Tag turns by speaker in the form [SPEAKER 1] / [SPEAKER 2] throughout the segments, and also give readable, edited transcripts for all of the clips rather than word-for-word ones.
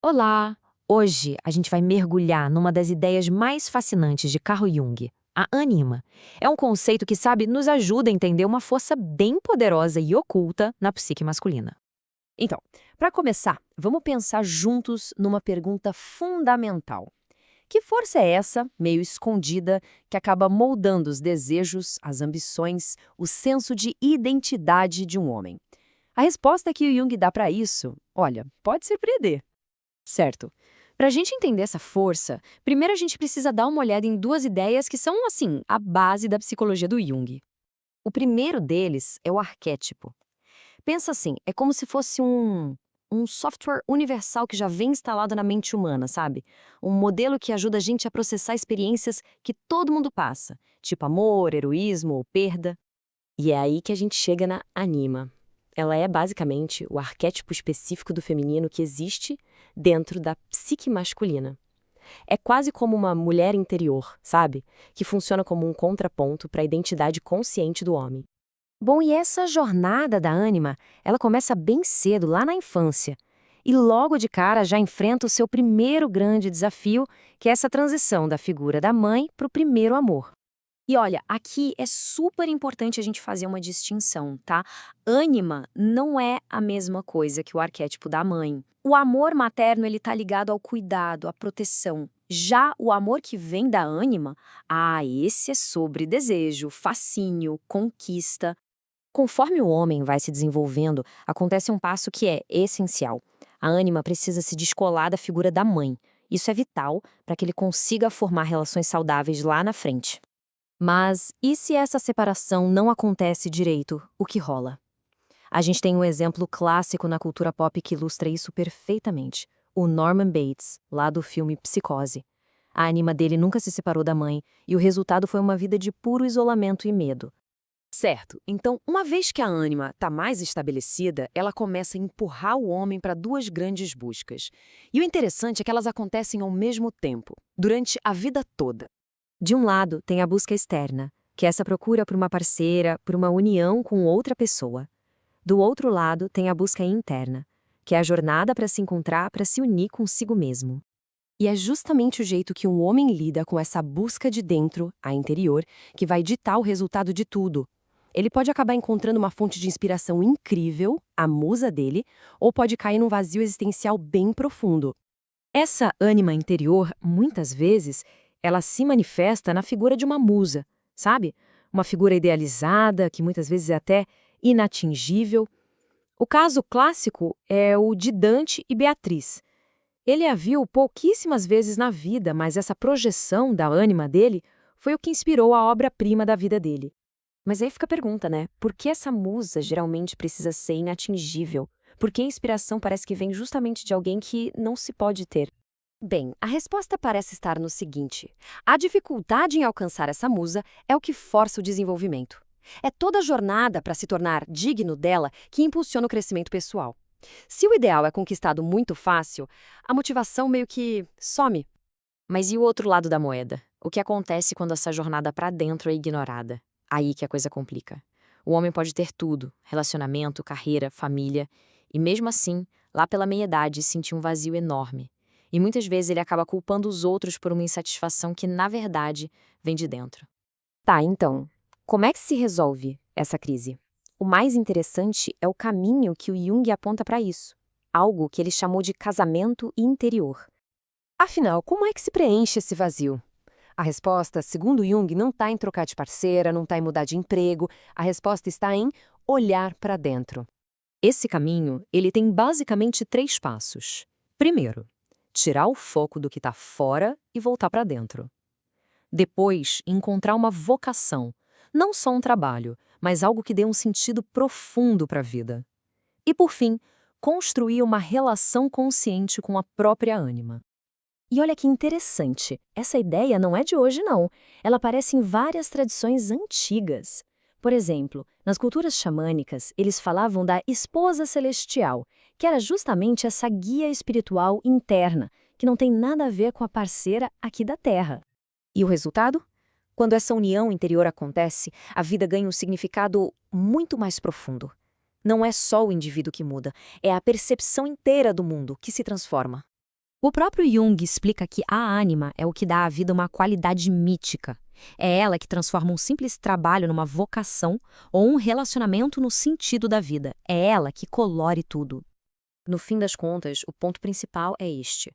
[SPEAKER 1] Olá! Hoje a gente vai mergulhar numa das ideias mais fascinantes de Carl Jung, a ânima. É um conceito que, sabe, nos ajuda a entender uma força bem poderosa e oculta na psique masculina.
[SPEAKER 2] Então, para começar, vamos pensar juntos numa pergunta fundamental. Que força é essa, meio escondida, que acaba moldando os desejos, as ambições, o senso de identidade de um homem? A resposta que o Jung dá para isso, olha, pode surpreender.
[SPEAKER 3] Certo. Para a gente entender essa força, primeiro a gente precisa dar uma olhada em duas ideias que são, assim, a base da psicologia do Jung.
[SPEAKER 2] O primeiro deles é o arquétipo. Pensa assim, é como se fosse um software universal que já vem instalado na mente humana, sabe? Um modelo que ajuda a gente a processar experiências que todo mundo passa, tipo amor, heroísmo ou perda.
[SPEAKER 3] E é aí que a gente chega na anima. Ela é basicamente o arquétipo específico do feminino que existe dentro da psique masculina. É quase como uma mulher interior, sabe? Que funciona como um contraponto para a identidade consciente do homem.
[SPEAKER 2] Bom, e essa jornada da ânima, ela começa bem cedo, lá na infância. E logo de cara já enfrenta o seu primeiro grande desafio, que é essa transição da figura da mãe para o primeiro amor.
[SPEAKER 3] E olha, aqui é super importante a gente fazer uma distinção, tá? Ânima não é a mesma coisa que o arquétipo da mãe. O amor materno, ele tá ligado ao cuidado, à proteção. Já o amor que vem da ânima, esse é sobre desejo, fascínio, conquista.
[SPEAKER 2] Conforme o homem vai se desenvolvendo, acontece um passo que é essencial. A ânima precisa se descolar da figura da mãe. Isso é vital para que ele consiga formar relações saudáveis lá na frente. Mas e se essa separação não acontece direito, o que rola? A gente tem um exemplo clássico na cultura pop que ilustra isso perfeitamente. O Norman Bates, lá do filme Psicose. A ânima dele nunca se separou da mãe e o resultado foi uma vida de puro isolamento e medo.
[SPEAKER 4] Certo. Então, uma vez que a ânima está mais estabelecida, ela começa a empurrar o homem para duas grandes buscas. E o interessante é que elas acontecem ao mesmo tempo, durante a vida toda.
[SPEAKER 2] De um lado, tem a busca externa, que é essa procura por uma parceira, por uma união com outra pessoa. Do outro lado, tem a busca interna, que é a jornada para se encontrar, para se unir consigo mesmo. E é justamente o jeito que um homem lida com essa busca de dentro, a interior, que vai ditar o resultado de tudo. Ele pode acabar encontrando uma fonte de inspiração incrível, a musa dele, ou pode cair num vazio existencial bem profundo. Essa ânima interior, muitas vezes, ela se manifesta na figura de uma musa, sabe? Uma figura idealizada, que muitas vezes é até inatingível. O caso clássico é o de Dante e Beatriz. Ele a viu pouquíssimas vezes na vida, mas essa projeção da ânima dele foi o que inspirou a obra-prima da vida dele. Mas aí fica a pergunta, né? Por que essa musa geralmente precisa ser inatingível? Por que a inspiração parece que vem justamente de alguém que não se pode ter? Bem, a resposta parece estar no seguinte: a dificuldade em alcançar essa musa é o que força o desenvolvimento. É toda a jornada para se tornar digno dela que impulsiona o crescimento pessoal. Se o ideal é conquistado muito fácil, a motivação meio que some.
[SPEAKER 1] Mas e o outro lado da moeda? O que acontece quando essa jornada para dentro é ignorada? Aí que a coisa complica. O homem pode ter tudo: relacionamento, carreira, família, e mesmo assim, lá pela meia-idade, sentir um vazio enorme. E muitas vezes ele acaba culpando os outros por uma insatisfação que, na verdade, vem de dentro.
[SPEAKER 2] Tá, então, como é que se resolve essa crise? O mais interessante é o caminho que o Jung aponta para isso, algo que ele chamou de casamento interior. Afinal, como é que se preenche esse vazio? A resposta, segundo Jung, não está em trocar de parceira, não está em mudar de emprego, a resposta está em olhar para dentro. Esse caminho, ele tem basicamente 3 passos. Primeiro, tirar o foco do que está fora e voltar para dentro. Depois, encontrar uma vocação, não só um trabalho, mas algo que dê um sentido profundo para a vida. E, por fim, construir uma relação consciente com a própria ânima. E olha que interessante, essa ideia não é de hoje, não. Ela aparece em várias tradições antigas. Por exemplo, nas culturas xamânicas, eles falavam da esposa celestial, que era justamente essa guia espiritual interna, que não tem nada a ver com a parceira aqui da Terra. E o resultado? Quando essa união interior acontece, a vida ganha um significado muito mais profundo. Não é só o indivíduo que muda, é a percepção inteira do mundo que se transforma.
[SPEAKER 3] O próprio Jung explica que a ânima é o que dá à vida uma qualidade mítica. É ela que transforma um simples trabalho numa vocação ou um relacionamento no sentido da vida. É ela que colore tudo.
[SPEAKER 1] No fim das contas, o ponto principal é este.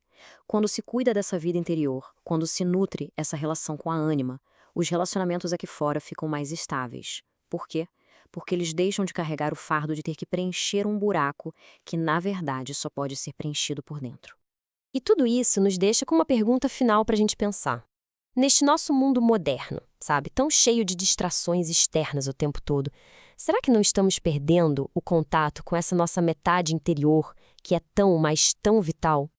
[SPEAKER 1] Quando se cuida dessa vida interior, quando se nutre essa relação com a ânima, os relacionamentos aqui fora ficam mais estáveis. Por quê? Porque eles deixam de carregar o fardo de ter que preencher um buraco que, na verdade, só pode ser preenchido por dentro.
[SPEAKER 2] E tudo isso nos deixa com uma pergunta final para a gente pensar. Neste nosso mundo moderno, sabe, tão cheio de distrações externas o tempo todo, será que não estamos perdendo o contato com essa nossa metade interior, que é tão, mas tão vital?